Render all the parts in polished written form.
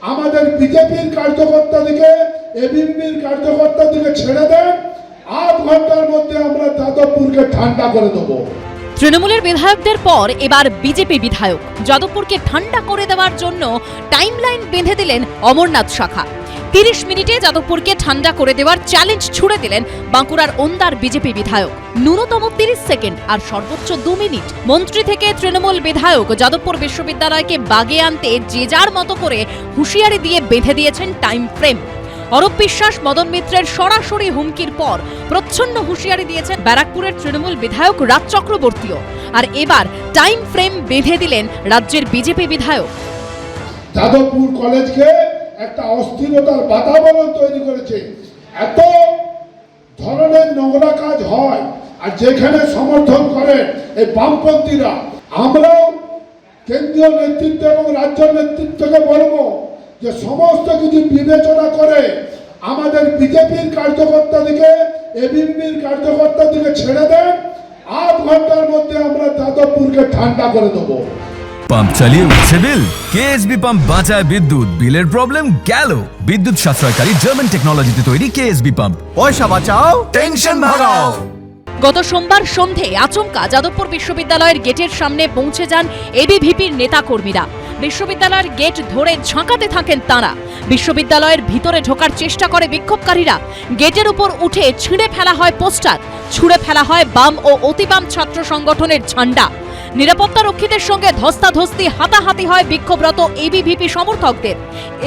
আমাদের বিজেপির কার্যকর্তাদিকে এবিভিপির কার্যকর্তাদিকে ছেড়ে দেন, 8 ঘন্টার মধ্যে আমরা যাদবপুরকে ঠান্ডা করে দেবো। তৃণমূলের বিধায়কদের পর এবার বিজেপি বিধায়ক যাদবপুরকে ঠান্ডা করে দেওয়ার জন্য টাইমলাইন বেঁধে দিলেন অমরনাথ শাখা। 30 মিনিটে যাদবপুরকে ঠান্ডা করে দেওয়ার চ্যালেঞ্জ ছুড়ে দিলেন বাঁকুড়ার ওন্দার বিজেপি বিধায়ক। ন্যূনতম 30 সেকেন্ড আর সর্বোচ্চ 2 মিনিট। মন্ত্রী থেকে তৃণমূল বিধায়ক যাদবপুর বিশ্ববিদ্যালয়কে বাগে আনতে যে যার মতো করে হুঁশিয়ারি দিয়ে বেঁধে দিয়েছেন টাইম ফ্রেম। অরূপ বিশ্বাস, মদন মিত্রের সরাসরি হুমকির পর প্রচ্ছন্ন হুঁশিয়ারি দিয়েছেন ব্যারাকপুরের তৃণমূল বিধায়ক রাজ চক্রবর্তীও। আর এবার টাইম ফ্রেম বেঁধে দিলেন রাজ্যের বিজেপি বিধায়ক। যাদবপুর কলেজকে একটা অস্থিরতার বাতাবরণ তৈরি করেছে। এত ধরনের নোংরা কাজ হয়, আর যেখানে সমর্থন করে এই বামপন্থীরা। আমরাও কেন্দ্রীয় নেতৃত্ব এবং রাজ্য নেতৃত্বকে বলবো যে সমস্ত কিছু বিবেচনা করে আমাদের বিজেপির কার্যকর্তাদিকে এবিভিপির কার্যকর্তাদিকে ছেড়ে দেন, 8 ঘন্টার মধ্যে আমরা যাদবপুরকে ঠান্ডা করে দেবো। পাম্প চালিয়ে উঠছে বিল, কেএসবি পাম্প বাঁচায় বিদ্যুৎ, বিলের প্রবলেম গেল। বিদ্যুৎ সাশ্রয়কারী জার্মান টেকনোলজিতে তৈরি কেএসবি পাম্প, পয়সা বাঁচাও, টেনশন ভাগাও। গত সোমবার সন্ধে আচমকা যাদবপুর বিশ্ববিদ্যালয়ের গেটের সামনে পৌঁছে যান এবিভিপির নেতাকর্মীরা। বিশ্ববিদ্যালয়ের গেট ধরে ঝাঁকাতে থাকেন তাঁরা। বিশ্ববিদ্যালয়ের ভিতরে ঢোকার চেষ্টা করে বিক্ষোভকারীরা। গেটের উপর উঠে ছিঁড়ে ফেলা হয় পোস্টার, ছুঁড়ে ফেলা হয় বাম ও অতিবাম ছাত্র সংগঠনের ঝান্ডা। নিরাপত্তা রক্ষীদের সঙ্গে ধস্তাধস্তি, হাতাহাতি হয় বিক্ষোভরত এবিভিপি সমর্থকদের।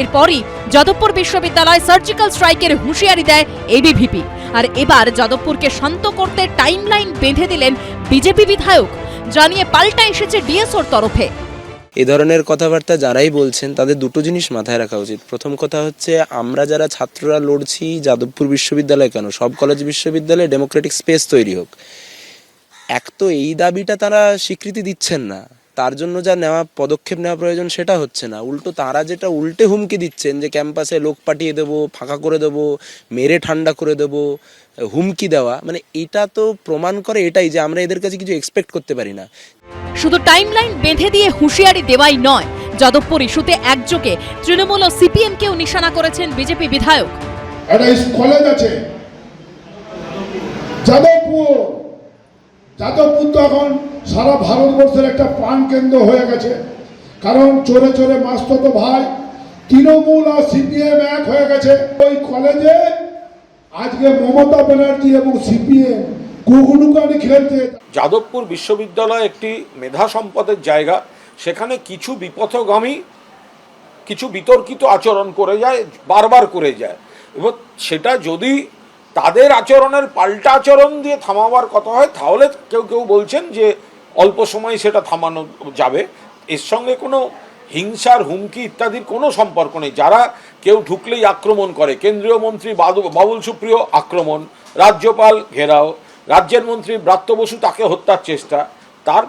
এরপরই যাদবপুর বিশ্ববিদ্যালয় সার্জিক্যাল স্ট্রাইকের হুঁশিয়ারি দেয় এবিভিপি। আর এবার যাদবপুরকে শান্ত করতে টাইমলাইন বেঁধে দিলেন বিজেপি বিধায়ক, জানিয়ে পাল্টা এসেছে ডিএসওর তরফে। এই ধরনের কথাবার্তা যারাই বলছেন তাদের দুটো জিনিস মাথায় রাখা উচিত। প্রথম কথা হচ্ছে, আমরা যারা ছাত্ররা লড়ছি যাদবপুর বিশ্ববিদ্যালয় কেন, সব কলেজ বিশ্ববিদ্যালয়ে ডেমোক্রেটিক স্পেস তৈরি হোক। এক তো এই দাবিটা তারা স্বীকৃতি দিচ্ছেন না, তার জন্য যা পদক্ষেপ নেওয়া প্রয়োজন সেটা হচ্ছে না। উল্টো তারা যেটা উল্টে হুমকি দিচ্ছেন যে ক্যাম্পাসে লোক পাঠিয়ে দেবো, ফাঁকা করে দেবো, মেরে ঠান্ডা করে দেবো, হুমকি দেওয়া, মানে এটা তো প্রমাণ করে এটাই যে আমরা এদের কাছে কিছু এক্সপেক্ট করতে পারি না। শুধু টাইমলাইন বেঁধে দিয়ে হুঁশিয়ারি দেওয়াই নয়, যাদবপুর ইস্যুতে একযোগে তৃণমূল ও সিপিএমকেও নিশানা করেছেন বিজেপি বিধায়ক। একটা কলেজ আছে যাদবপুর, যাদবপুর তো এখন সারা ভারতবর্ষের একটা প্রাণ কেন্দ্র হয়ে গেছে। কারণ চোরে চোরে মাসতো ভাই তৃণমূল আর সিপিএম এক হয়ে গেছে। ওই কলেজে আজকে মমতা ব্যানার্জি এবং সিপিএম গুগলুকানি খেলতে। যাদবপুর বিশ্ববিদ্যালয় একটি মেধা সম্পদের জায়গা। সেখানে কিছু বিপথগামী, কিছু বিতর্কিত আচরণ করে যায়, বারবার করে যায়, এবং সেটা যদি তাদের আচরণের পাল্টা আচরণ দিয়ে থামাবার কথা হয়, তাহলে কেউ কেউ বলছেন যে অল্প সময় সেটা থামানো যাবে। এর সঙ্গে কোনো হিংসার, হুমকি ইত্যাদির কোনো সম্পর্ক নেই। যারা কেউ ঢুকলেই আক্রমণ করে, কেন্দ্রীয় মন্ত্রী বাবুল সুপ্রিয় আক্রমণ, রাজ্যপাল ঘেরাও, রাজ্যের মন্ত্রী ব্রাত্য বসু তাকে হত্যার চেষ্টা, তার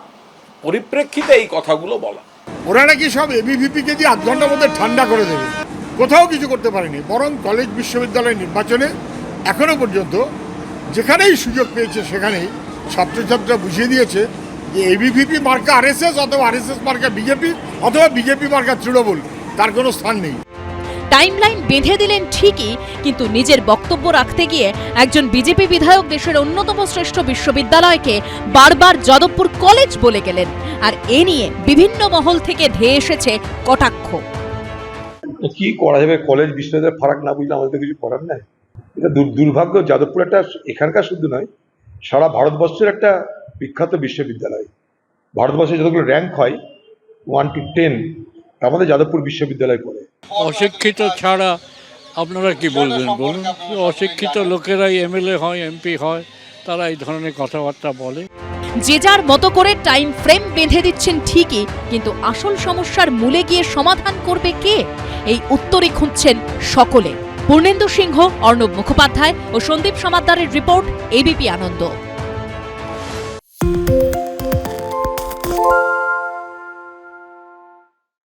পরিপ্রেক্ষিতে এই কথাগুলো বলা। ওরা নাকি সব এবিভিপিকে দিয়ে 8 ঘন্টার মধ্যে ঠান্ডা করে দেবে, কোথাও কিছু করতে পারেনি। বরং কলেজ বিশ্ববিদ্যালয় নির্বাচনে এখনো পর্যন্ত যেখানেই সুযোগ পেয়েছে সেখানেই ছাত্রছাত্রীরা বুঝিয়ে দিয়েছে যে এবিভিপি মার্কা আরএসএস, অথবা আরএসএস মার্কা বিজেপি, অথবা বিজেপি মার্কা তৃণমূল, তার কোনো স্থান নেই। টাইমলাইন বেঁধে দিলেন ঠিকই, কিন্তু নিজের বক্তব্য রাখতে গিয়ে একজন বিজেপি বিধায়ক দেশের অন্যতম শ্রেষ্ঠ বিশ্ববিদ্যালয়কে বারবার যাদবপুর কলেজ বলে গেলেন। আর এ নিয়ে বিভিন্ন মহল থেকে ধেয়ে এসেছে কটাক্ষ। কি করা যাবে, কলেজ বিশ্ববিদ্যালয় ফারাক না বুঝলে আমাদের কিছু করার নাই। এটা দুর্ভাগ্য। যাদবপুর একটা এখানকার শুধু নয়, সারা ভারতবর্ষের একটা বিখ্যাত বিশ্ববিদ্যালয়। ভারতবর্ষে যতগুলো র্যাঙ্ক হয় 1 to 10, তার মধ্যে যাদবপুর বিশ্ববিদ্যালয় পড়ে। অশিক্ষিত ছাড়া আপনারা কি বলবেন বলুন? অশিক্ষিত লোকেরাই এমএলএ হয়, এমপি হয়, তারা এই ধরনের কথাবার্তা বলে। যে যার মতো করে টাইম ফ্রেম বেঁধে দিচ্ছেন ঠিকই, কিন্তু আসল সমস্যার মূলে গিয়ে সমাধান করবে কে? এই উত্তরই খুঁজছেন সকলে। পূর্ণেন্দু সিংহ, অর্ণব মুখোপাধ্যায় ও সন্দীপ সমাদ্দারের রিপোর্ট, এবিপি আনন্দ।